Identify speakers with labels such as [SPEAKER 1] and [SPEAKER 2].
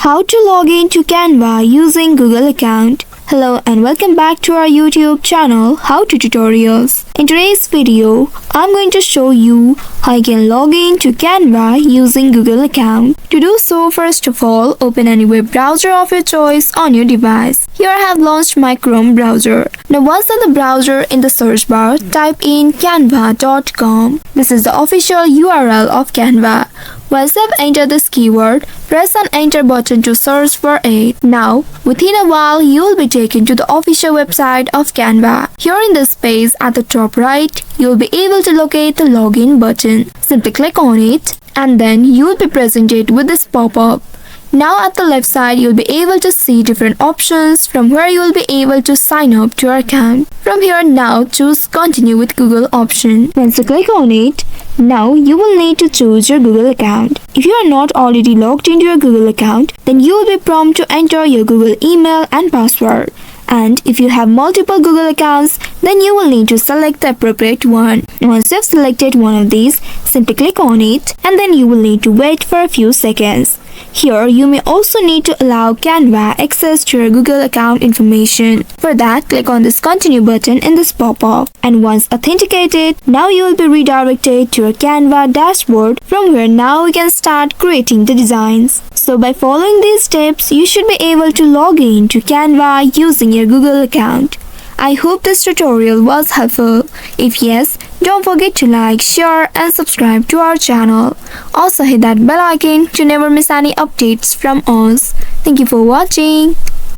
[SPEAKER 1] How to log in to Canva using Google account. Hello and welcome back to our YouTube channel How to Tutorials. In today's video, I'm going to show you how you can log in to Canva using Google account. To do so, first of all, open any web browser of your choice on your device. Here I have launched my Chrome browser. Now once in the browser, in the search bar, type in canva.com. This is the official URL of Canva. Once you have entered this keyword, press on enter button to search for it. Now, within a while, you will be taken to the official website of Canva. Here in this page at the top right, you will be able to locate the login button. Simply click on it and then you will be presented with this pop-up. Now at the left side, you'll be able to see different options from where you will be able to sign up to your account. From here, now choose continue with Google option. Once you click on it, now you will need to choose your Google account. If you are not already logged into your Google account, then you will be prompted to enter your Google email and password. And if you have multiple Google accounts, then you will need to select the appropriate one. Once you have selected one of these, simply click on it and then you will need to wait for a few seconds. Here, you may also need to allow Canva access to your Google account information. For that, click on this continue button in this pop-up. And once authenticated, now you will be redirected to your Canva dashboard from where now you can start creating the designs. So by following these steps, you should be able to log in to Canva using your Google account. I hope this tutorial was helpful. If yes, don't forget to like, share and subscribe to our channel. Also hit that bell icon to never miss any updates from us. Thank you for watching.